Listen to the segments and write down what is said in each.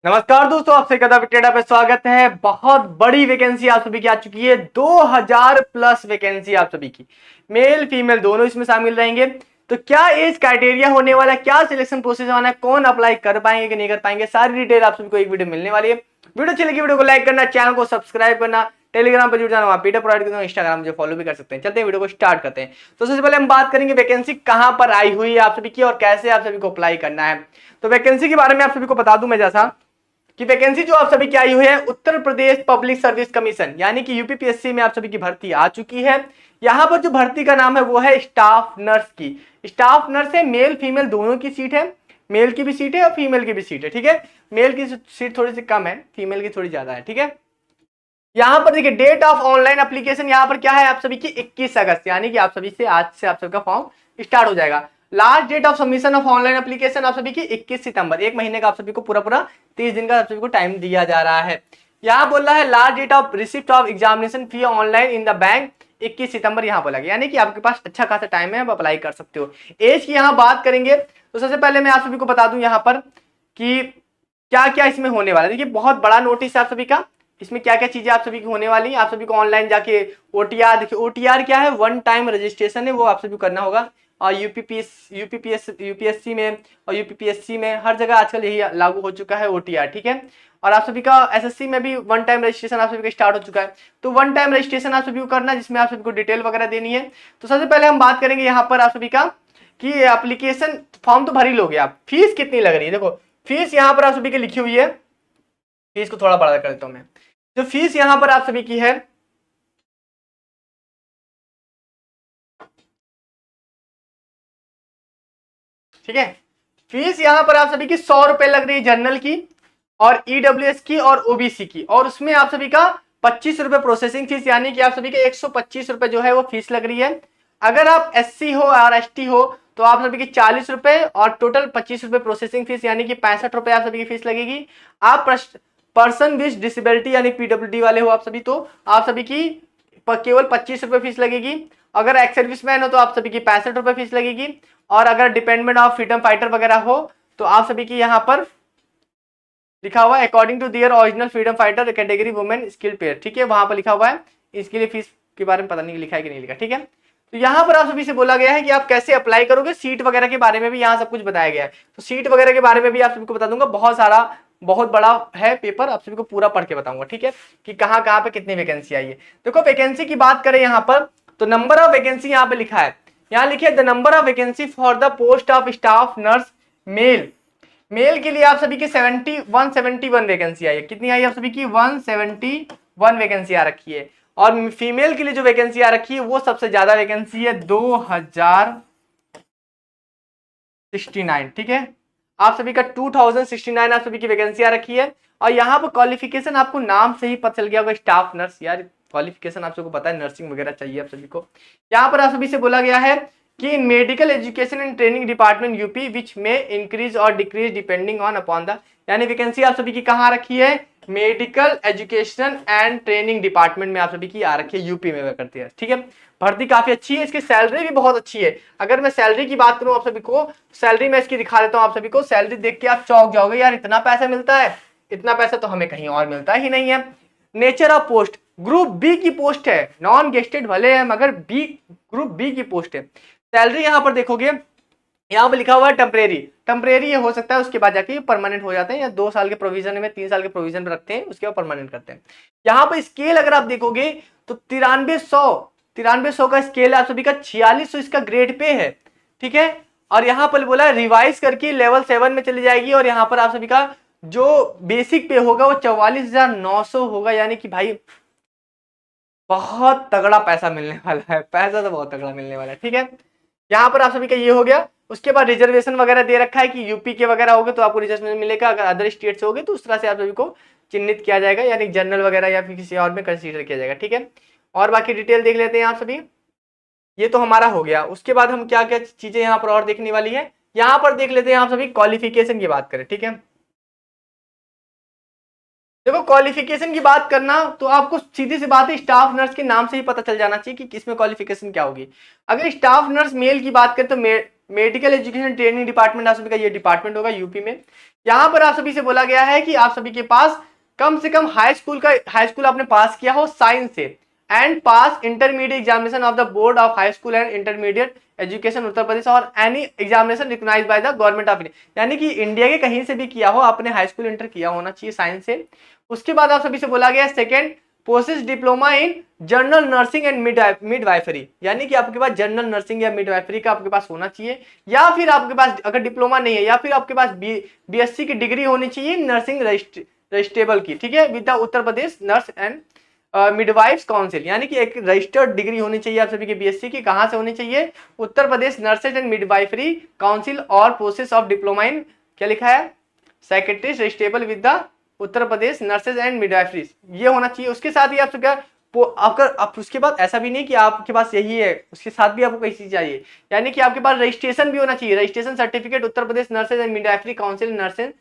नमस्कार दोस्तों, आपसे कदा विक्टेडा पे स्वागत है। बहुत बड़ी वैकेंसी आप सभी की आ चुकी है। 2000 प्लस वैकेंसी आप सभी की, मेल फीमेल दोनों इसमें शामिल रहेंगे। तो क्या एज क्राइटेरिया होने वाला है, क्या सिलेक्शन प्रोसेस होना है, कौन अप्लाई कर पाएंगे कि नहीं कर पाएंगे, सारी डिटेल आप सभी को एक वीडियो मिलने वाली है। वीडियो अच्छी लगी वीडियो को लाइक करना, चैनल को सब्सक्राइब करना, टेलीग्राम पर जुड़ जाना, वहां पीडीएफ प्रोवाइड करता हूं, इंस्टाग्राम जो फॉलो भी कर सकते हैं। चलते हैं वीडियो को स्टार्ट करते हैं। तो सबसे पहले हम बात करेंगे वैकेंसी कहां पर आई हुई है आप सभी की और कैसे आप सभी को अप्लाई करना है। तो वैकेंसी के बारे में आप सभी को बता दूं मैं जैसा कि वैकेंसी जो आप सभी की आई हुई है, Uttar Pradesh public service commission यानी कि यूपीपीएससी में आप सभी की भर्ती आ चुकी है। यहां पर जो भर्ती का नाम है वो है स्टाफ नर्स की। स्टाफ नर्स है, मेल फीमेल दोनों की सीट है। मेल की भी सीट है और फीमेल की भी सीट है। ठीक है, मेल की सीट थोड़ी सी कम है, फीमेल की थोड़ी ज्यादा है। ठीक है, यहां पर देखिए डेट ऑफ ऑनलाइन एप्लीकेशन यहां पर क्या है आप सभी की 21 अगस्त, यानी कि आप सभी से आज से आप सभी का फॉर्म स्टार्ट हो जाएगा। Last date of submission of online application आप सभी की 21 सितंबर, एक महीने का आप सभी को पूरा 30 दिन का आप सभी को टाइम दिया जा रहा है। यहाँ बोल रहा है last date of receipt of examination fee online in the bank 21 सितंबर यहाँ बोला गया, यानी कि आपके पास अच्छा खासा टाइम है, आप अप्लाई कर सकते हो। एज की यहाँ बात करेंगे तो सबसे पहले मैं आप सभी को बता दूं यहाँ पर कि क्या क्या इसमें होने वाला है। देखिए बहुत बड़ा नोटिस है आप सभी का, इसमें क्या क्या चीजें आप सभी की होने वाली है। आप सभी को ऑनलाइन जाके ओटीआर, देखिए ओटीआर क्या है, वन टाइम रजिस्ट्रेशन है, वो आप सभी को करना होगा। और यूपीएससी में और यूपीपीएससी में हर जगह आजकल यही लागू हो चुका है ओटीआर। ठीक है, और आप सभी का एसएससी में भी वन टाइम रजिस्ट्रेशन आप सभी का स्टार्ट हो चुका है। तो वन टाइम रजिस्ट्रेशन आप सभी को करना है, जिसमें आप सभी को डिटेल वगैरह देनी है। तो सबसे पहले हम बात करेंगे यहाँ पर आप सभी का कि एप्लीकेशन फॉर्म तो भर ही लोगे आप, फीस कितनी लग रही है। देखो फीस यहाँ पर आप सभी की लिखी हुई है, फीस को थोड़ा बड़ा कर देता हूं मैं। जो फीस यहां पर आप सभी की है, ठीक है, फीस यहां पर आप सभी की 100 रुपए लग रही है जनरल की और ईडब्ल्यूएस की और ओबीसी की, और उसमें आप सभी का 25 रुपए प्रोसेसिंग फीस, यानी कि आप सभी के 125 रुपए जो है वो फीस लग रही है। अगर आप एससी हो और एसटी हो तो आप सभी की 40 रुपए और टोटल 25 रुपए प्रोसेसिंग फीस, यानी कि 65 रुपए आप सभी की फीस लगेगी। आप पर्सन विद डिसेबिलिटी यानी पीडब्ल्यूडी वाले हो आप सभी, तो आप सभी की केवल 25 रुपए फीस लगेगी। अगर एक्स सर्विसमैन हो तो आप सभी की 65 रुपए फीस लगेगी। और अगर डिपेंडेंट ऑफ फ्रीडम फाइटर वगैरह हो तो आप सभी की यहाँ पर लिखा हुआ है according to their original freedom fighter category women skill pair. ठीक है, वहां पर लिखा हुआ है। इसके लिए फीस के बारे में पता नहीं लिखा है कि नहीं लिखा। ठीक है, तो यहाँ पर आप सभी से बोला गया है कि आप कैसे अप्लाई करोगे, सीट वगैरह के बारे में भी यहाँ सब कुछ बताया गया है। तो सीट वगैरह के बारे में भी आप सभी को बता दूंगा, बहुत बड़ा है पेपर, आप सभी को पूरा पढ़ के बताऊंगा। ठीक है, कि कहाँ कहाँ पे कितनी वैकेंसी आई है। देखो वैकेंसी की बात करें यहाँ पर तो नंबर ऑफ वैकेंसी यहाँ पे लिखा है, यहाँ लिखिए the number of vacancy for the post of staff nurse male. Male के लिए आप सभी की 171 वैकेंसी आई है। कितनी आई है आप सभी की? 171 वैकेंसी आ रखी है। और फीमेल के लिए जो वैकेंसी आ रखी है वो सबसे ज्यादा वैकेंसी है, 2069। ठीक है, आप सभी का 2069 आप सभी की वैकेंसी आ रखी है। और यहाँ पर क्वालिफिकेशन आपको नाम से ही पता चल गया होगा, स्टाफ नर्स, यार क्वालिफिकेशन आप सबको पता है, नर्सिंग वगैरह चाहिए आप सभी को। यहाँ पर आप सभी से बोला गया है कि in medical education and training department UP which में इंक्रीज और decrease depending on upon the, यानी वैकेंसी आप सभी की कहाँ रखी है? Medical education and training department में आप सभी की आ रखी है, यूपी में करती है। ठीक है, भर्ती काफी अच्छी है, इसकी सैलरी भी बहुत अच्छी है। अगर मैं सैलरी की बात करूं आप सभी को, सैलरी मैं इसकी दिखा देता हूं आप सभी को। सैलरी देख के आप चौंक जाओगे, यार इतना पैसा मिलता है, इतना पैसा तो हमें कहीं और मिलता ही नहीं है। Nature of post, group B की पोस्ट है, नॉन गेस्टेड भले है मगर बी, ग्रुप बी की पोस्ट है। सैलरी यहां पर देखोगे, यहाँ पर लिखा हुआ है टेम्परेरी, टेम्परेरी ये हो सकता है, उसके बाद जाके परमानेंट हो जाते हैं, या 2 साल के प्रोविजन में 3 साल के प्रोविजन में रखते हैं, उसके बाद परमानेंट करते हैं। यहाँ पर स्केल अगर आप देखोगे तो 9300 का स्केल आप सभी का, 4600 इसका ग्रेड पे है। ठीक है, और यहाँ पर बोला रिवाइज करके लेवल 7 में चली जाएगी, और यहाँ पर आप सभी का जो बेसिक पे होगा वो 44,900 होगा, यानी कि भाई बहुत तगड़ा पैसा मिलने वाला है, पैसा तो बहुत तगड़ा मिलने वाला है। ठीक है, यहाँ पर आप सभी का ये हो गया। उसके बाद रिजर्वेशन वगैरह दे रखा है कि यूपी के वगैरह होगे तो आपको रिजर्वेशन मिलेगा, अगर अदर स्टेट से होगे तो उस तरह से आप सभी को चिन्हित किया जाएगा, यानी जनरल वगैरह या फिर किसी और में कंसीडर किया जाएगा। ठीक है, और बाकी डिटेल देख लेते हैं आप सभी। ये तो हमारा हो गया, उसके बाद हम क्या क्या चीजें यहाँ पर और देखने वाली है, यहाँ पर देख लेते हैं आप सभी क्वालिफिकेशन की बात करें। ठीक है, देखो क्वालिफिकेशन की बात करना तो आपको सीधी सी बात है, स्टाफ नर्स के नाम से ही पता चल जाना चाहिए कि किसमें क्वालिफिकेशन क्या होगी। अगर स्टाफ नर्स मेल की बात करें तो मेडिकल एजुकेशन ट्रेनिंग डिपार्टमेंट आप सभी का ये डिपार्टमेंट होगा यूपी में। यहाँ पर आप सभी से बोला गया है कि आप सभी के पास कम से कम हाई स्कूल आपने पास किया हो साइंस से and pass intermediate examination of the board of high school and intermediate education Uttar Pradesh और any examination recognised by the government of India, यानी कि इंडिया के कहीं से भी किया हो, आपने हाई स्कूल इंटर किया होना चाहिए साइंस से। उसके बाद आप सभी से बोला गया second post diploma in general nursing and midwifery, यानी कि आपके पास जनरल नर्सिंग या मिडवाइफरी का आपके पास होना चाहिए, या फिर आपके पास अगर डिप्लोमा नहीं है या फिर आपके पास बीएससी की डिग्री होनी चाहिए नर्सिंग रजिस्ट्रेबल की, ठीक है, with the Uttar Pradesh nurse and midwives council, यानी कि एक रजिस्टर्ड डिग्री होनी चाहिए आप सभी की बीएससी की। कहां से होनी चाहिए? Uttar Pradesh nurses and midwifery council और प्रोसेस ऑफ डिप्लोमा इन क्या लिखा है secretaries registrable with the Uttar Pradesh nurses and midwiferies, ये होना चाहिए। उसके साथ ही आप सबका अगर आप उसके बाद ऐसा भी नहीं कि आपके पास यही है, उसके साथ भी आपको कई चीज चाहिए, यानी कि आपके पास रजिस्ट्रेशन भी होना चाहिए, registration certificate Uttar Pradesh nurses and midwifery council nurses,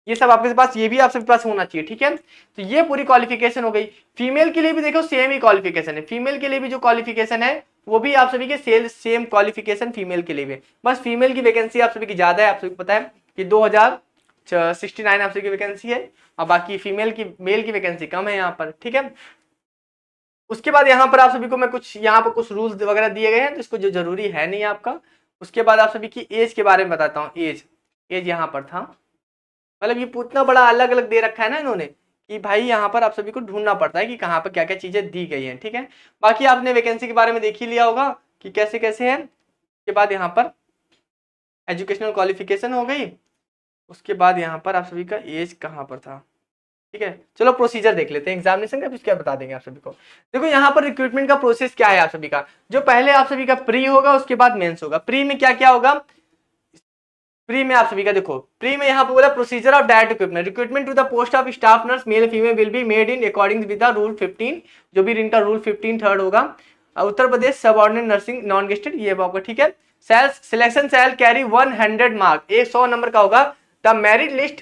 ये सब आपके पास, ये भी आप सबके पास होना चाहिए, ठीक है। तो ये पूरी क्वालिफिकेशन हो गई। फीमेल के लिए भी देखो सेम ही क्वालिफिकेशन है, फीमेल के लिए भी जो क्वालिफिकेशन है वो भी आप सभी के सेम क्वालिफिकेशन फीमेल के लिए भी, बस फीमेल की वैकेंसी आप सभी की ज्यादा है, आप सभी को पता है कि 2069 आप सभी की वैकेंसी है, और बाकी मेल की वैकेंसी कम है यहाँ पर, ठीक है। उसके बाद यहाँ पर आप सभी को मैं यहाँ पर कुछ रूल्स वगैरह दिए गए हैं, तो इसको जो जरूरी है नहीं आपका। उसके बाद आप सभी की एज के बारे में बताता हूँ। एज यहाँ पर था, मतलब ये इतना बड़ा अलग अलग दे रखा है ना इन्होंने कि भाई यहाँ पर आप सभी को ढूंढना पड़ता है कि कहाँ पर क्या क्या चीजें दी गई हैं, ठीक है। बाकी आपने वैकेंसी के बारे में देख ही लिया होगा कि कैसे कैसे है। उसके बाद यहाँ पर एजुकेशनल क्वालिफिकेशन हो गई। उसके बाद यहाँ पर आप सभी का एज कहाँ पर था, ठीक है। चलो प्रोसीजर देख लेते हैं एग्जामिनेशन का, फिर क्या बता देंगे आप सभी को। देखो यहाँ पर रिक्रूटमेंट का प्रोसेस क्या है आप सभी का, जो पहले आप सभी का प्री होगा, उसके बाद मेंस होगा। प्री में क्या क्या होगा? प्री में आप सभी का देखो, प्री में यहाँ पर बोला procedure of direct recruitment to the post of staff nurse male female will be made in according with the rule 15, जो भी इनका रूल 15 थर्ड होगा। Uttar Pradesh subordinate nursing non gazetted, ये होगा, ठीक है। Selection cell carry 100 mark, 100 number का होगा। द मेरिट लिस्ट,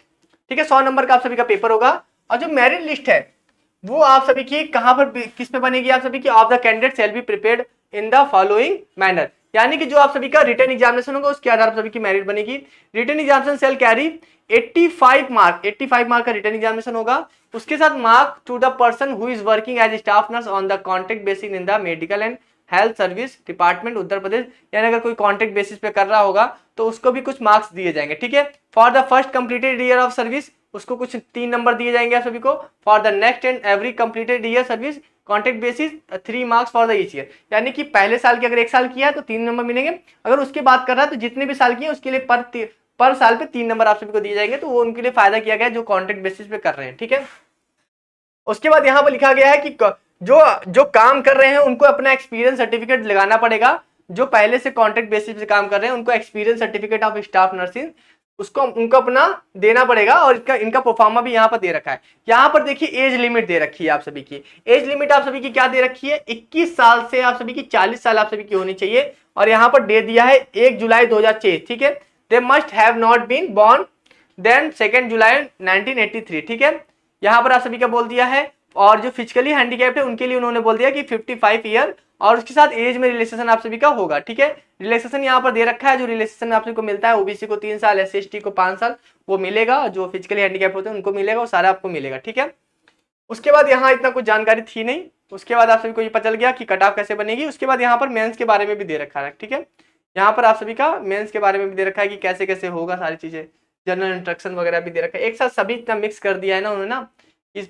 ठीक है, 100 नंबर का आप सभी का पेपर होगा। और जो मेरिट लिस्ट है वो आप सभी की कहां पर किस पे बनेगी? आप सभी की of the candidate shall be prepared in the following manner, यानी कि जो आप सभी का रिटन एग्जामिनेशन होगा उसके आधार पर सभी की मेरिट बनेगी। Written examination shall carry 85 mark का रिटन एग्जामिनेशन होगा। उसके साथ mark to the person who is working as staff nurse on the contract basis in the medical and health service department Uttar Pradesh, यानी अगर कोई कॉन्ट्रैक्ट बेसिस पे कर रहा होगा तो उसको भी कुछ मार्क्स दिए जाएंगे, ठीक है। For the first completed year of service उसको कुछ 3 नंबर दिए जाएंगे आप सभी को। For the next and every completed year service contract basis 3 marks for the each year, यानी कि पहले साल की अगर 1 साल किया है तो 3 नंबर मिलेंगे, अगर उसके बाद कर रहा है तो जितने भी साल किए उसके लिए पर साल पे 3 नंबर आप सभी को दिए जाएंगे, तो वो उनके लिए फायदा किया गया जो कॉन्ट्रैक्ट बेसिस पे कर रहे हैं, ठीक है। उसके बाद यहाँ पर लिखा गया है कि जो काम कर रहे हैं उनको अपना एक्सपीरियंस सर्टिफिकेट लगाना पड़ेगा। जो पहले से कॉन्ट्रैक्ट बेसिस पे काम कर रहे हैं उनको experience certificate of staff nursing उसको उनको अपना देना पड़ेगा, और इनका परफॉर्मा भी यहाँ पर दे रखा है। यहाँ पर देखिए एज लिमिट दे रखी है आप सभी की। एज लिमिट आप सभी की क्या दे रखी है? 21 साल से आप सभी की 40 साल आप सभी की होनी चाहिए, और यहाँ पर दे दिया है 1 जुलाई 2023, ठीक है। They must have not been born then 2 July 1983, ठीक है। यहाँ पर आप सभी का बोल दिया है। और जो फिजिकली हैंडीकैप्ड है उनके लिए उन्होंने बोल दिया कि 55 ईयर, और उसके साथ एज में रिलैक्सेशन आप सभी का होगा, ठीक है। रिलैक्सेशन यहाँ पर दे रखा है, जो रिलैक्सेशन आप सभी को मिलता है ओबीसी को 3 साल, SC/ST को 5 साल वो मिलेगा, जो फिजिकली हैंडीकैप होते हैं उनको मिलेगा, वो सारा आपको मिलेगा, ठीक है। उसके बाद यहाँ इतना कुछ जानकारी थी नहीं। उसके बाद आप सभी को ये पता चल गया कि कट ऑफ कैसे बनेगी। उसके बाद यहाँ पर मेंस के बारे में भी दे रखा है, ठीक है। यहाँ पर आप सभी का मेंस के बारे में भी दे रखा है कि कैसे कैसे होगा, सारी चीजें, जनरल इंस्ट्रक्शन वगैरह भी दे रखा है। एक साथ सभी इतना मिक्स कर दिया है ना उन्होंने ना, इस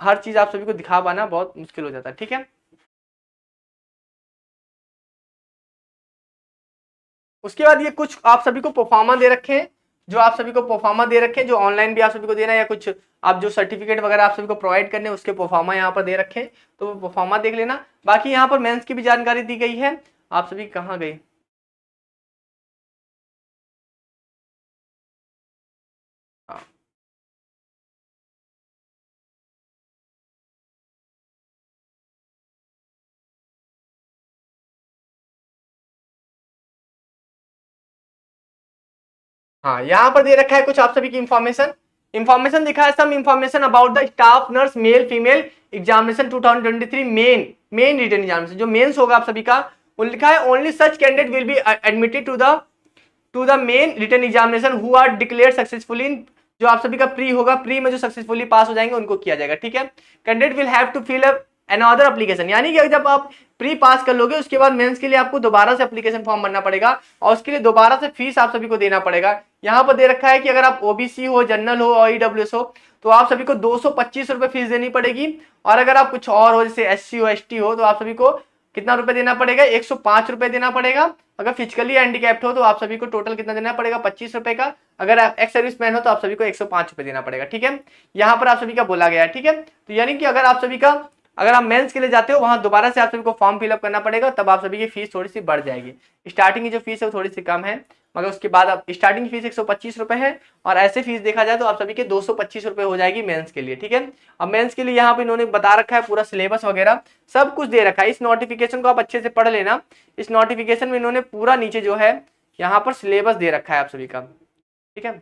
हर चीज आप सभी को दिखा पाना बहुत मुश्किल हो जाता है, ठीक है। उसके बाद ये कुछ आप सभी को परफॉर्मा दे रखे हैं, जो आप सभी को परफॉर्मा दे रखे हैं, जो ऑनलाइन भी आप सभी को देना है, या कुछ आप जो सर्टिफिकेट वगैरह आप सभी को प्रोवाइड करने हैं उसके परफॉर्मा यहाँ पर दे रखे हैं, तो वो परफॉर्मा देख लेना। बाकी यहाँ पर मेंस की भी जानकारी दी गई है। आप सभी कहाँ गई? हाँ, हाँ, यहाँ पर दे रखा है कुछ आप सभी की इंफॉर्मेशन दिखा है। Some information about the staff nurse male female examination 2023 main written examination, जो मेंस होगा आप सभी का, वो लिखा है only such candidate will be admitted to the to the main written examination who are declare successfully in, जो आप सभी का प्री होगा, प्री में जो सक्सेसफुली पास हो जाएंगे उनको किया जाएगा, ठीक है। Candidate will have to fill up another application, यानी कि जब आप प्री पास कर लोगे उसके बाद मेंस के लिए आपको दोबारा से एप्लीकेशन फॉर्म भरना पड़ेगा और उसके लिए दोबारा से फीस आप सभी को देना पड़ेगा। यहाँ पर दे रखा है कि अगर आप ओबीसी हो, जनरल हो और ईडब्ल्यूएस हो तो आप सभी को 225 रुपए फीस देनी पड़ेगी, और अगर आप कुछ और हो जैसे एससी हो, एसटी हो तो आप सभी को कितना रुपए देना पड़ेगा, 105 रुपए देना पड़ेगा। अगर फिजिकली हैंडीकैप्ड हो तो आप सभी को टोटल कितना देना पड़ेगा, 25 रुपए का। अगर आप एक्स सर्विस मैन हो तो आप सभी को 105 रुपए देना पड़ेगा, ठीक है। यहाँ पर आप सभी का बोला गया है, ठीक है। तो यानी कि अगर आप सभी का, अगर आप मेंस के लिए जाते हो वहां दोबारा से आप सभी को फॉर्म फिलअप करना पड़ेगा, तब आप सभी की फीस थोड़ी सी बढ़ जाएगी। स्टार्टिंग की जो फीस है वो थोड़ी सी कम है, मगर उसके बाद आप स्टार्टिंग फीस 125 रुपए है, और ऐसे फीस देखा जाए तो आप सभी के 225 रुपए हो जाएगी मेंस के लिए, ठीक है। अब मेंस के लिए यहाँ पे इन्होंने बता रखा है पूरा सिलेबस वगैरह सब कुछ दे रखा है। इस नोटिफिकेशन को आप अच्छे से पढ़ लेना। इस नोटिफिकेशन में इन्होंने पूरा नीचे जो है यहाँ पर सिलेबस दे रखा है आप सभी का, ठीक है।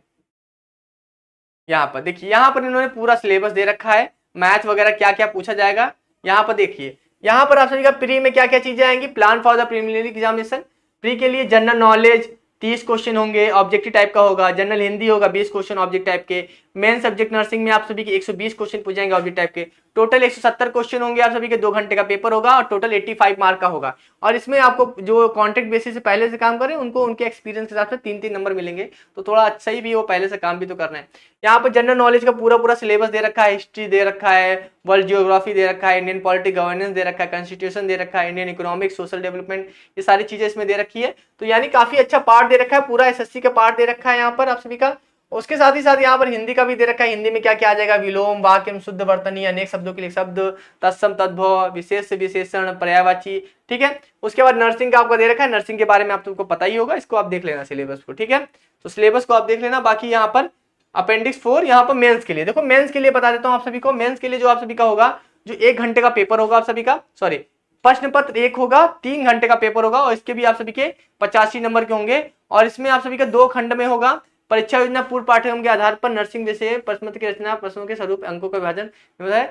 यहाँ पर देखिए, यहाँ पर इन्होंने पूरा सिलेबस दे रखा है, मैथ वगैरह क्या क्या पूछा जाएगा यहाँ पर देखिए। यहाँ पर आप सभी का प्री में क्या क्या चीजें आएंगी, plan for the preliminary examination. Pre के लिए जनरल नॉलेज 30 क्वेश्चन होंगे, ऑब्जेक्टिव टाइप का होगा। जनरल हिंदी होगा 20 क्वेश्चन ऑब्जेक्ट टाइप के। मेन सब्जेक्ट नर्सिंग में आप सभी के 120 क्वेश्चन पूछ जाएंगे ऑब्जेक्ट टाइप के। टोटल 170 क्वेश्चन होंगे आप सभी के, 2 घंटे का पेपर होगा और टोटल 85 मार्क का होगा। और इसमें आपको जो कॉन्ट्रैक्ट बेसिस से पहले से काम करें उनको उनके एक्सपीरियंस के हिसाब से 3-3 नंबर मिलेंगे, तो थोड़ा अच्छा ही भी वो पहले से काम भी तो करना है। यहाँ पर जनरल नॉलेज का पूरा पूरा सिलेबस दे रखा है, हिस्ट्री दे रखा है, वर्ल्ड जियोग्राफी दे रखा है, इंडियन पॉलिटिक गवर्नेंस दे रखा है, कॉन्स्टिट्यूशन दे रखा है, इंडियन इकोनॉमिक सोशल डेवलपमेंट, ये सारी चीजें इसमें दे रखी है। तो यानी काफी अच्छा पार्ट दे रखा है, पूरा एसएससी का पार्ट दे रखा है यहाँ पर आप सभी का। उसके साथ ही साथ यहाँ पर हिंदी का भी दे रखा है। हिंदी में क्या क्या आ जाएगा, विलोम, वाक्य, शुद्ध वर्तनी, अनेक शब्दों के लिए शब्द, तत्सम तद्भव, विशेष से विशेषण, पर्यायवाची, ठीक है। उसके बाद नर्सिंग का आपको दे रखा है, नर्सिंग के बारे में आप तुमको पता ही होगा, इसको आप देख लेना सिलेबस को, ठीक है। तो सिलेबस को आप देख लेना। बाकी यहाँ पर अपेंडिक्स 4 यहाँ पर मेंस के लिए, देखो मेंस के लिए बता देता हूँ आप सभी को। मेंस के लिए जो आप सभी का होगा, जो 1 घंटे का पेपर होगा आप सभी का, सॉरी प्रश्न पत्र 1 होगा, 3 घंटे का पेपर होगा, और इसके भी आप सभी के 85 नंबर के होंगे। और इसमें आप सभी का 2 खंड में होगा। परीक्षा योजना पूर्व पाठ्यक्रम के आधार पर नर्सिंग विषय प्रश्न पत्र की रचना, प्रश्नों के स्वरूप, अंकों का विभाजन है।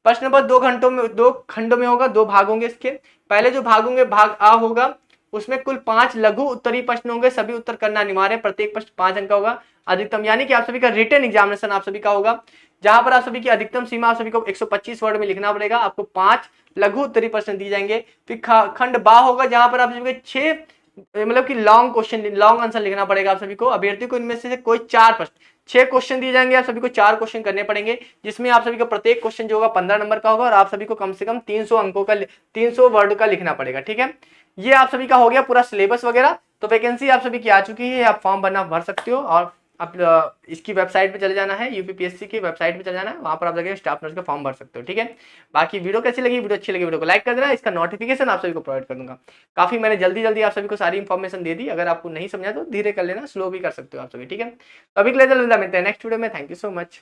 प्रश्न पत्र 2 खंडों में होगा, 2 भाग होंगे इसके। पहले जो भाग होंगे, भाग आ होगा, उसमें कुल 5 लघु उत्तरीय प्रश्न होंगे, सभी उत्तर करना अनिवार्य है, प्रत्येक प्रश्न 5 अंक का होगा अधिकतम। यानी कि आप सभी का रिटन एग्जामिनेशन आप सभी का होगा, जहां पर आप सभी की अधिकतम सीमा आप सभी को 125 वर्ड में लिखना पड़ेगा। आपको 5 लघु उत्तरीय प्रश्न दिए जाएंगे। फिर खंड बा होगा, जहां पर आप सभी को 6 मतलब कि लॉन्ग क्वेश्चन, लॉन्ग आंसर लिखना पड़ेगा आप सभी को। अभ्यर्थी को इनमें से कोई 4 प्रश्न, 6 क्वेश्चन दिए जाएंगे, आप सभी को 4 क्वेश्चन करने पड़ेंगे, जिसमें आप सभी को प्रत्येक क्वेश्चन जो होगा 15 नंबर का होगा, और आप सभी को कम से कम 300 अंकों का, 300 वर्ड का लिखना पड़ेगा, ठीक है। ये आप सभी का हो गया पूरा सिलेबस वगैरह। तो वैकेंसी आप सभी की आ चुकी है, आप फॉर्म भर सकते हो। और आप इसकी वेबसाइट पे चले जाना है, यूपीपीएससी की वेबसाइट पे चले जाना है, वहां पर आप जाके स्टाफ नर्स का फॉर्म भर सकते हो, ठीक है। बाकी वीडियो कैसी लगी, वीडियो अच्छी लगी वीडियो को लाइक कर देना। इसका नोटिफिकेशन आप सभी को प्रोवाइड कर दूंगा। काफी मैंने जल्दी जल्दी आप सभी को सारी इन्फॉर्मेशन दे दी। अगर आपको नहीं समझा तो धीरे कर लेना, स्लो भी कर सकते हो आप सभी, ठीक है। तो अभी के लिए मिलते हैं नेक्स्ट वीडियो में। Thank you so much.